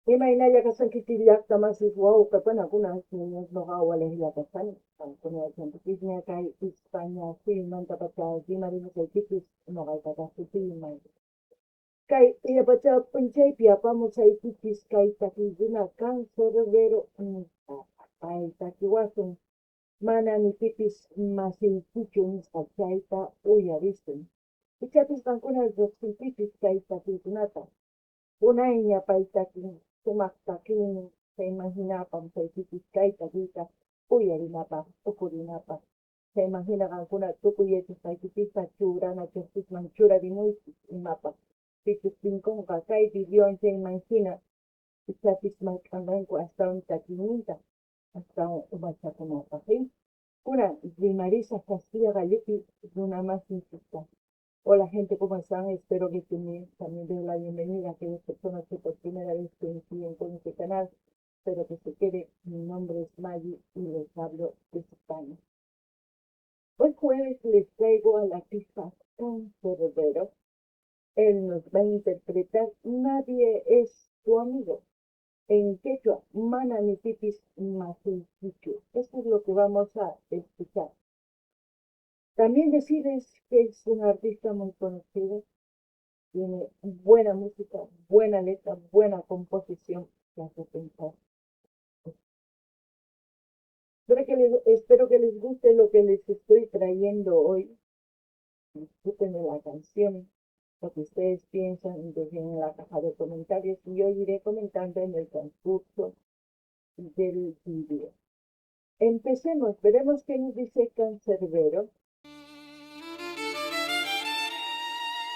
Imagina ya kasan kitiriyak tamas is wow kapan aku nas niños no gawales ya kasan con el tiempo que me cae España sí man tapata di marino que kitis no gai kata suti man kai ia baca pencai pia pa mo sai kitis kai taki guna cáncer vero ai taki wasung mana ni kitis masin kuchun kai ta uya visten Ichatis kan kuna dos kitis kai taki gunata Unainya paitakin sumaktakin se imaginapan se tipiskaita kita uyarinapa ukurinapa se imaginakan kuna tukuyetis paitipisa churana churtis manchura dimuitis imapa pitis pinconca kai vivió se imagina pichapis malcanganco hasta un taquiminta hasta un umachakunapa ¿sí? Kuna Marisa Castilla Gayupi una más insista Hola gente, ¿cómo están? Espero que estén bien. También doy la bienvenida a aquellas personas que por primera vez coinciden con este canal. Espero que se quede. Mi nombre es Maggie y les hablo de España. Hoy jueves les traigo al artista Cancerbero. Él nos va a interpretar Nadie es tu amigo. En quechua, Mananitipis Masichichu. Esto es lo que vamos a escuchar. También decirles que es un artista muy conocido tiene buena música, buena letra, buena composición que hace pensar. Espero que les guste lo que les estoy trayendo hoy. Disfruten de la canción, lo que ustedes piensan, dejen en la caja de comentarios y yo iré comentando en el transcurso del vídeo. Empecemos, veremos qué nos dice Cancerbero.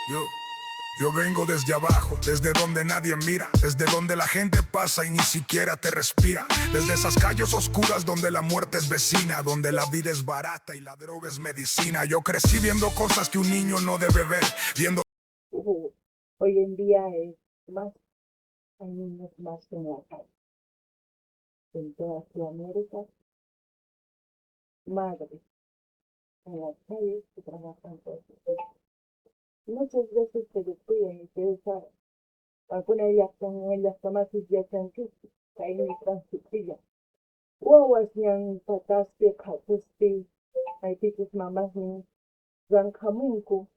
Yo, yo vengo desde abajo, desde donde nadie mira, desde donde la gente pasa y ni siquiera te respira, desde esas calles oscuras donde la muerte es vecina, donde la vida es barata y la droga es medicina. Yo crecí viendo cosas que un niño no debe ver, viendo. Hoy en día es más, hay niños más en la calle, en toda Sudamérica, madres en las calles que trabajan por sus hijos. Muchas veces se descuidan y se usan alguna de ellas son en las tomates ya chanchus, caen en transitilla. Wawas yang pataste kapuste, ay tikus mamás ni rankamunku.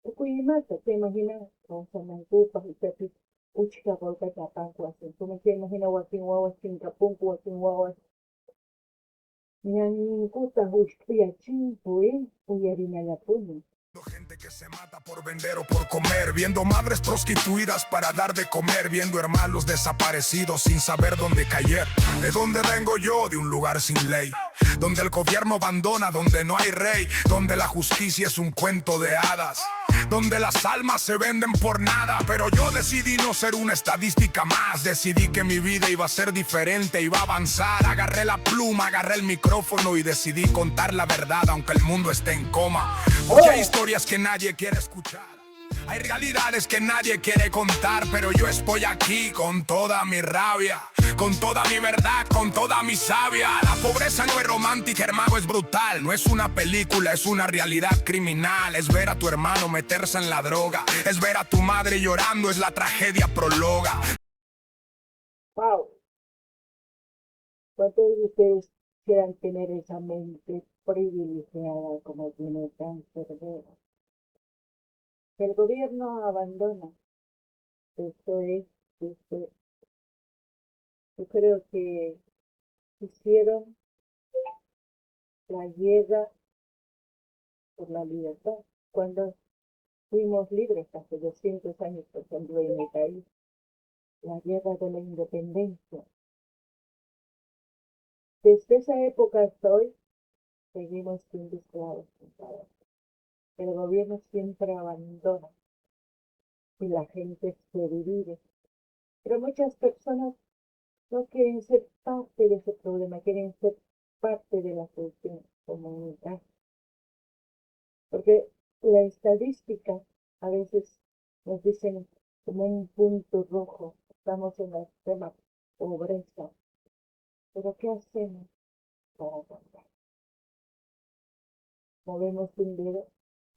Ukuyimata, te imaginas, con sanangupa y tapis, uchka volca tapanku asin. Tú me te imaginas wakin wawas chinkapunku, wakin wawas. Ñankuta hushpia chimpu, uyarina la puni. Gente que se mata por vender o por comer, viendo madres prostituidas para dar de comer, viendo hermanos desaparecidos sin saber dónde caer. ¿De dónde vengo yo? De un lugar sin ley, donde el gobierno abandona, donde no hay rey, donde la justicia es un cuento de hadas, donde las almas se venden por nada. Pero yo decidí no ser una estadística más, decidí que mi vida iba a ser diferente, iba a avanzar. Agarré la pluma, agarré el micrófono y decidí contar la verdad aunque el mundo esté en coma. Porque hay historias que nadie quiere escuchar, hay realidades que nadie quiere contar, pero yo estoy aquí con toda mi rabia, con toda mi verdad, con toda mi savia. La pobreza no es romántica, hermano, es brutal. No es una película, es una realidad criminal. Es ver a tu hermano meterse en la droga, es ver a tu madre llorando, es la tragedia prologa. Wow, ¿cuántos de ustedes quieran tener esa mente privilegiada como tiene Cancerbero? El gobierno abandona. Esto es, esto, yo creo que hicieron la guerra por la libertad. Cuando fuimos libres hace 200 años, por ejemplo, en mi país, la guerra de la independencia. Desde esa época hasta hoy, seguimos siendo esclavos. El gobierno siempre abandona y la gente se divide. Pero muchas personas no quieren ser parte de ese problema, quieren ser parte de la solución comunitaria. Porque la estadística a veces nos dicen como un punto rojo, estamos en la extrema pobreza. Pero ¿qué hacemos para cambiar? ¿Movemos un dedo?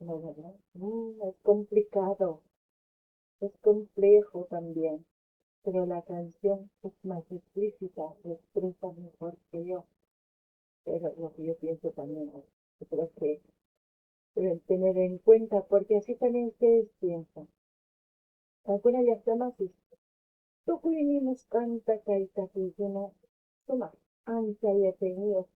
No, ¿verdad? Es complicado, es complejo también. pero la canción es más explícita, se expresa mejor que yo. Pero lo que yo pienso también, yo creo que deben tener en cuenta, porque así también ustedes piensan. Alguna ya está más tukuinimos kanta kaita kuyuna suma ancha ya tenido.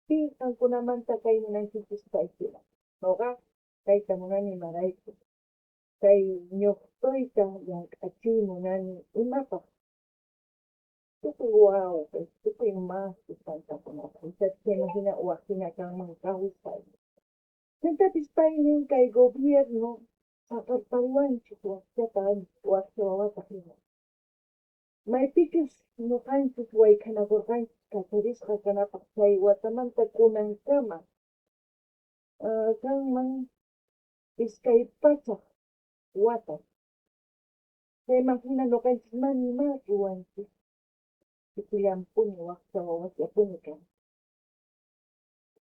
Sí, alguna manta kay munan chichistaykila. Noga kaita munani maraiku. Kay ñoqtoyta llank'achiy munani imapaq. Tukuy wawa, tukuy masti kantakunata. Ichacha imagina waqtina kanman kawsay. Chantapis paynin kay gobierno saqarpaywanchik waqtata waqti wawata hina. Maypichus ñuqanchik wayk'anakurqanchik kacharisqa kanapaq chay watamanta kunankama kanman iskay pachaq wata. Chay imagina ñuqanchik mani mas ruwanchik. Pipillanpuni waqta wawasllapuni kan.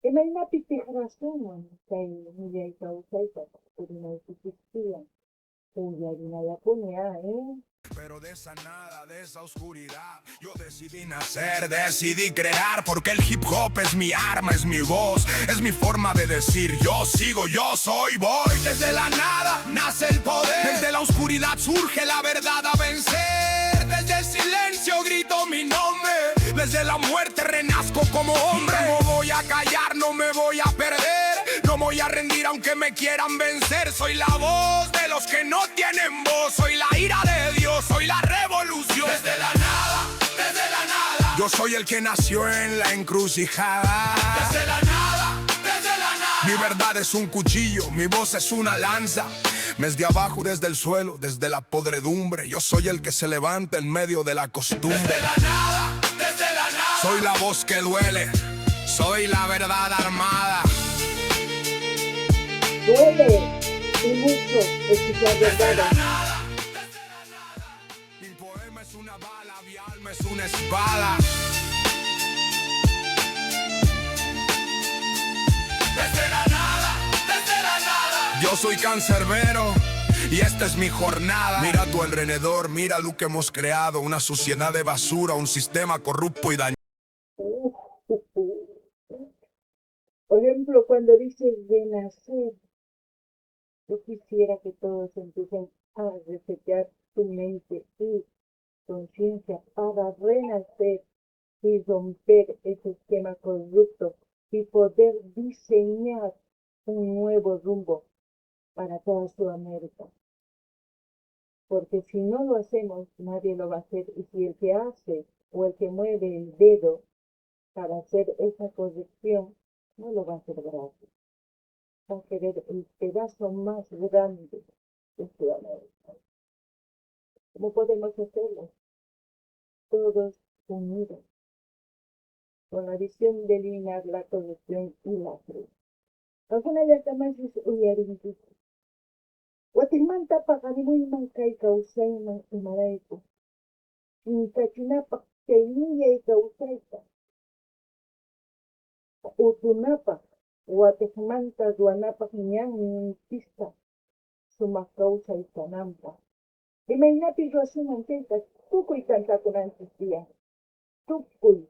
Imaynapis tiqrasuman kay millay kawsayta purinaypipis tiyan. Uyarinallapuni Pero de esa nada, de esa oscuridad, yo decidí nacer, decidí crear, porque el hip hop es mi arma, es mi voz, es mi forma de decir yo sigo, yo soy, voy. Desde la nada nace el poder, desde la oscuridad surge la verdad a vencer, desde el silencio grito mi nombre, desde la muerte renazco como hombre. No voy a callar, no me voy a perder, no voy a rendir aunque me quieran vencer. Soy la voz de los que no tienen voz, soy la ira de Dios, soy la revolución. Desde la nada, desde la nada. Yo soy el que nació en la encrucijada. Desde la nada, desde la nada. Mi verdad es un cuchillo, mi voz es una lanza. Desde abajo, desde el suelo, desde la podredumbre. Yo soy el que se levanta en medio de la costumbre. Desde la nada, desde la nada. Soy la voz que duele, soy la verdad armada. Duele y mucho escuchar verdad. Mi poema es una bala, mi alma es una espada. Desde la nada, desde la nada. Yo soy cancerbero y esta es mi jornada. Mira a tu alrededor, mira lo que hemos creado. Una sociedad de basura, un sistema corrupto y dañado. Por ejemplo, cuando dices de nacer, yo quisiera que todos empiecen a resetear su mente y conciencia para renacer y romper ese esquema corrupto y poder diseñar un nuevo rumbo para toda Sudamérica. Porque si no lo hacemos, nadie lo va a hacer. Y si el que hace o el que mueve el dedo para hacer esa corrección, no lo va a hacer gratis. Va a querer el pedazo más grande de Sudamérica. ¿Cómo podemos hacerlo? Todos unidos, con la visión de eliminar la corrupción y la cruz. Alguna de las más es uyarinki. Guatemanta paganimuiman kay kawsayman imarayku. Chinkachinapaq chayniyay kawsayta. Utunapaq Guatemanta ruwanapaq ñanmi pista sumaq kawsay kananpaq. Imaynapis ruwasuman chayta tukuy tantakunanchik tiyan. Tukuy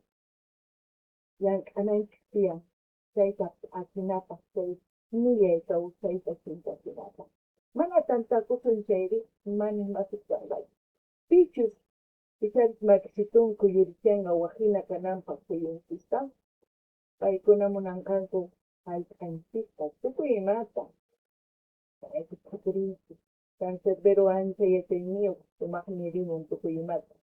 llank'ananchik tiyan. Chayta akinapaq chay millay kawsayta chinkachinapaq. Mana tantakusun chayri mani masikanqay. Pichus picharis makisitunku yurichanqa wajina kananpaq suyunchista. Paykuna munanqanku hallp'anchista tukuy imata. Cancerbero ancha yachayniyoq sumaqmi rimun tukuy imata.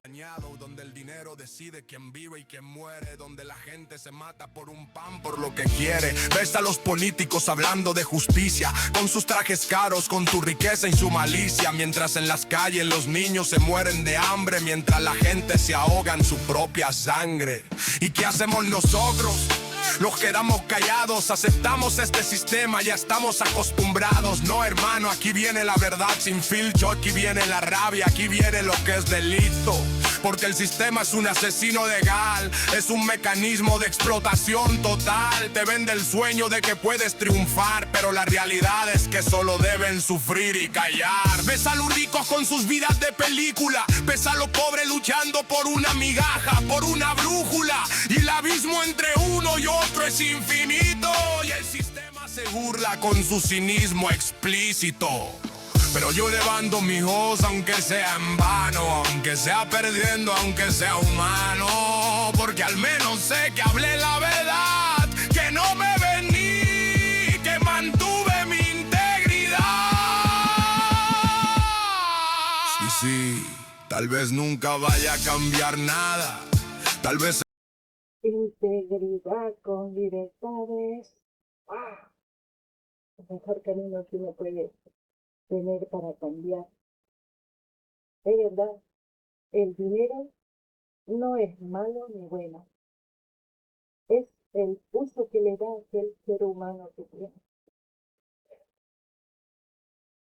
Donde el dinero decide quién vive y quién muere, donde la gente se mata por un pan, por lo que quiere. Ves a los políticos hablando de justicia, con sus trajes caros, con su riqueza y su malicia, mientras en las calles los niños se mueren de hambre, mientras la gente se ahoga en su propia sangre. ¿Y qué hacemos nosotros? Nos quedamos callados, aceptamos este sistema, ya estamos acostumbrados. No, hermano, aquí viene la verdad sin filtro, aquí viene la rabia, aquí viene lo que es delito. porque el sistema es un asesino legal, es un mecanismo de explotación total. Te vende el sueño de que puedes triunfar, pero la realidad es que solo deben sufrir y callar. Ves a los ricos con sus vidas de película, ves a los pobres luchando por una migaja, por una brújula, y el abismo entre uno y otro es infinito, y el sistema se burla con su cinismo explícito. Pero yo levanto mi voz aunque sea en vano, aunque sea perdiendo, aunque sea humano, porque al menos sé que hablé la verdad, que no me vení, que mantuve mi integridad. Sí, tal vez nunca vaya a cambiar nada, tal vez... Integridad con libertades. ¡Ah! El mejor camino que uno puede tener para cambiar. Es verdad, el dinero no es malo ni bueno. Es el uso que le da aquel ser humano que tiene.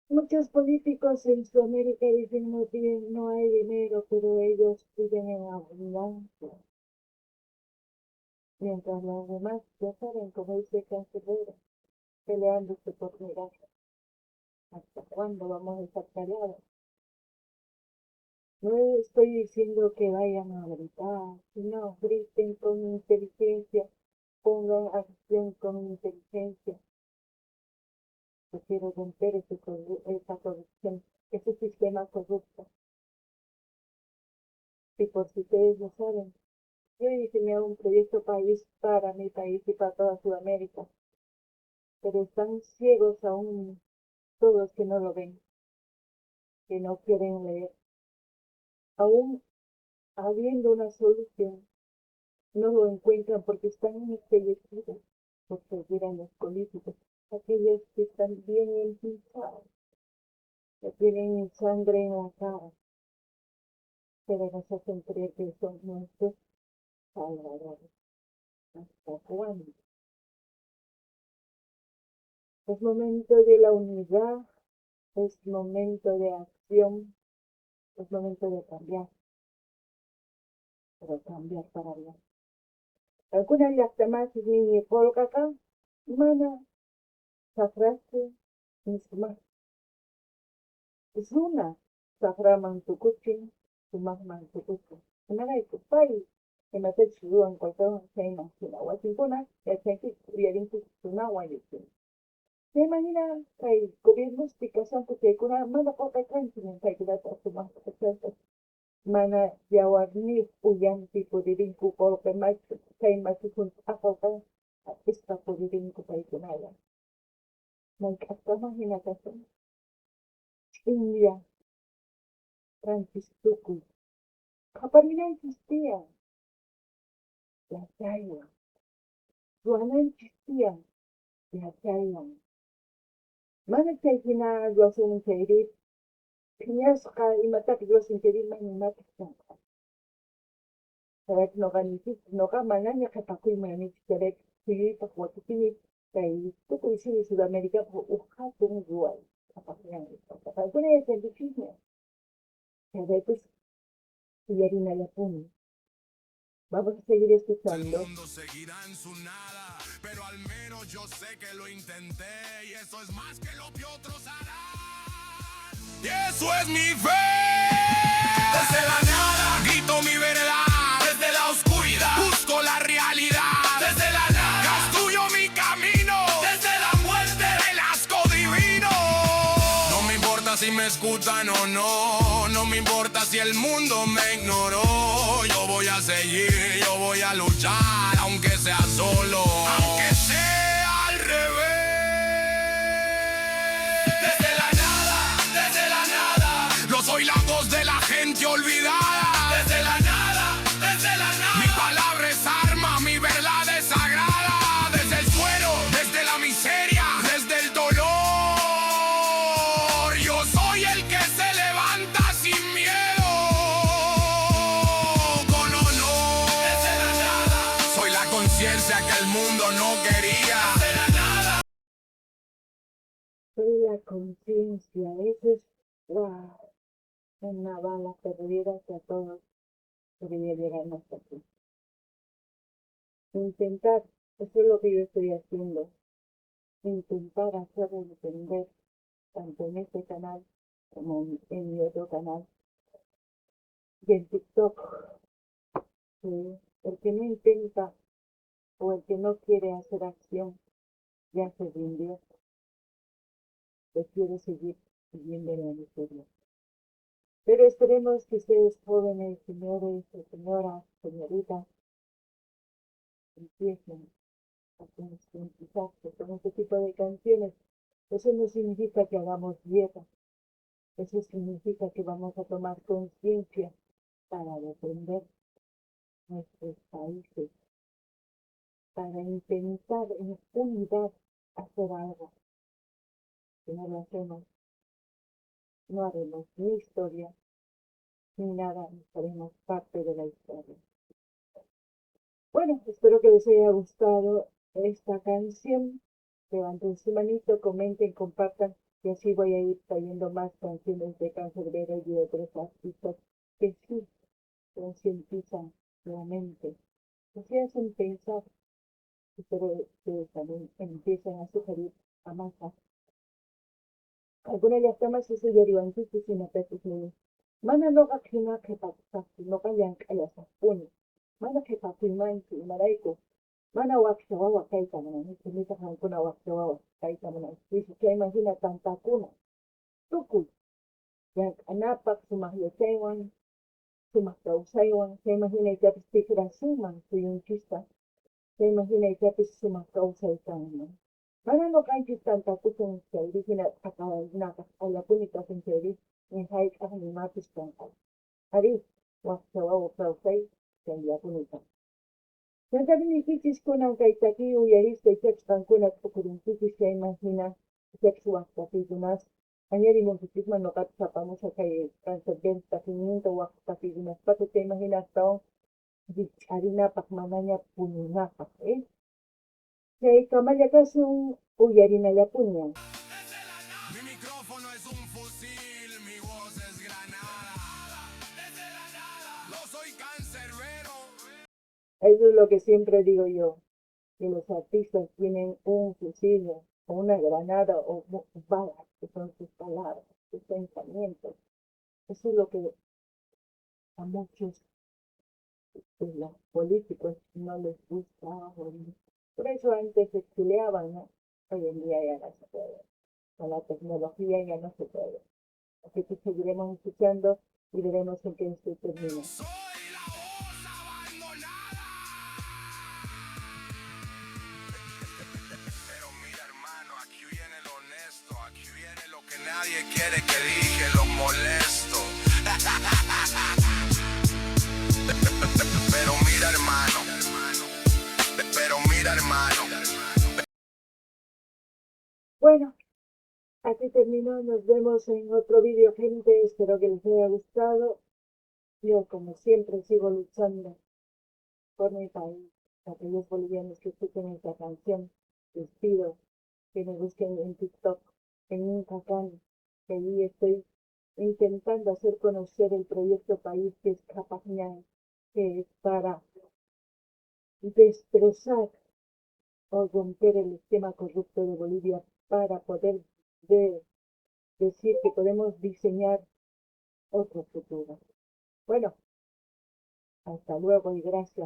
Muchos políticos en Sudamérica dicen no hay dinero, pero ellos viven en abundancia. Mientras los demás ya saben, como dice Cancelero, peleándose por mirar. ¿Hasta cuándo vamos a estar callados? No estoy diciendo que vayan a gritar, no, griten con inteligencia, pongan acción con inteligencia. Yo quiero romper esa corrupción, ese sistema corrupto. Y por si ustedes lo saben, yo he diseñado un proyecto país para mi país y para toda Sudamérica, pero están ciegos aún todos que no lo ven, que no quieren leer. Aún habiendo una solución, no lo encuentran porque están enseguecidos por seguir a los políticos, aquellos que están bien empinchados, que tienen sangre en la cara, pero nos hacen creer que son nuestros salvadores. ¿Hasta cuándo? Es momento de la unidad, es momento de acción, es momento de cambiar, pero cambiar para bien. Algunas llamadas ni polkaka, mana, safrase, misma. Zuna, saframan tukuchin, sumahman tukuchin. Semana de tu país, que me hace chido en cualquier semana, Washington, ya sé que tuvieron que una guayuchin. De manera que el gobierno explica santo que una mala poca tranquila, que la toma mana yawarni uyan tipo de vinku por que más que más un apoca esta por de vinku para que nada. Me hasta imaginación. India, Francisco, Caparina existía, la Chaya, Juana existía, la Chaya. Mana que hina lo hacen querer, piñas y mata que lo hacen querer, mata que Correct no ganiti no ka mananya katakoy manit correct sige pa ko tini kay tukoy si Sudamérica po uha tung dual kapag yang ito kapag ko na yung scientific kaya pues siyari na yapon vamos a seguir El escuchando. mundo seguirá en su nada, pero al menos yo sé que lo intenté y eso es más que lo que otros harán. Y eso es mi fe. Desde la nada grito mi verdad, desde la oscuridad busco la realidad, desde la nada construyo mi camino, desde la muerte el asco divino. No me importa si me escuchan o no, no me importa si el mundo me ignoró. Yo voy a seguir, yo voy a luchar, aunque sea solo, aunque sea al revés. Desde la nada, yo soy la voz de la gente olvidada. Desde la nada, mi palabra es arma, mi verdad es sagrada. Desde el suelo, desde la miseria, desde el dolor, yo soy el que se levanta sin miedo, con honor. Desde la nada, soy la conciencia que el mundo no quería. Desde la nada. Soy la conciencia, eso es wow, una bala perdida que a todos debería llegar más aquí. Intentar, eso es lo que yo estoy haciendo, intentar hacerlo entender, tanto en este canal como en mi otro canal, y en TikTok, que el que no intenta o el que no quiere hacer acción ya se rindió, prefiere seguir viviendo en la miseria. Pero esperemos que ustedes jóvenes, señores, señoras, señoritas, empiecen a concientizarse con este tipo de canciones. Eso no significa que hagamos dieta, eso significa que vamos a tomar conciencia para defender nuestros países, para intentar en unidad hacer algo. Si no lo hacemos, no haremos ni historia, ni nada, ni seremos parte de la historia. Bueno, espero que les haya gustado esta canción. Levanten su manito, comenten, compartan, y así voy a ir trayendo más canciones de Canserbero y de otros artistas que sí concientizan nuevamente, que se hacen pensar, pero que también empiezan a sugerir a masas. Algunas de las temas se sugerían que se sinapéticos. Mana no kakina que pataki no kayan kaya sa puni. Mana que patiman ki maraiko. Mana waksawawa kaita mana. Kumita kan kuna waksawawa kaita mana. Dice que imagina tanta kuna. Tuku. Yang anapak sumahyasewan. Sumahtausayawan. Se imagina itapis tikirasuman suyong chista. Se imagina itapis sumahtausayawan. Mana no kanchi tanta kusong seri. Hina nakak alapunita sin seri. Ni haik ni mapis tangkal. Hari, waksawawa kausay. Kaya punita. Nagsabi ni Kichis ko ng kay Taki uyaris kay Chex Bangkunat po kung Kichis kay Mahina Chex Wakta Pigunas. Kanya rin mong Kichis manukat sa pamo sa kay Transcendent Takingin to Wakta Pigunas. Pati kay Mahina taong Arina Pakmana niya punina pa eh. Kay Kamalyakas yung uyarin na yapunya. Mi micrófono es un fusil, mi voz es granada. Desde la nada, no soy cancerbero. Eso es lo que siempre digo yo. Que los artistas tienen un fusil o una granada o balas, que son sus palabras, sus pensamientos. Eso es lo que a muchos de los políticos no les gusta oír. Por eso antes se chuleaban, ¿no? Hoy en día ya no se puede. Con la tecnología ya no se puede. Así que seguiremos escuchando y veremos en qué esto termina. Soy la voz abandonada. Pero mira, hermano, aquí viene lo honesto, aquí viene lo que nadie quiere que diga, lo molesto. Pero mira, hermano, Bueno, aquí terminó. Nos vemos en otro vídeo, gente. Espero que les haya gustado. Yo, como siempre, sigo luchando por mi país. Aquellos bolivianos que escuchen esta canción, les pido que me busquen en TikTok, en Incacán, que allí estoy intentando hacer conocer el proyecto país que es Capañán, que es para destrozar o romper el esquema corrupto de Bolivia para poder decir que podemos diseñar otro futuro. Bueno, hasta luego y gracias.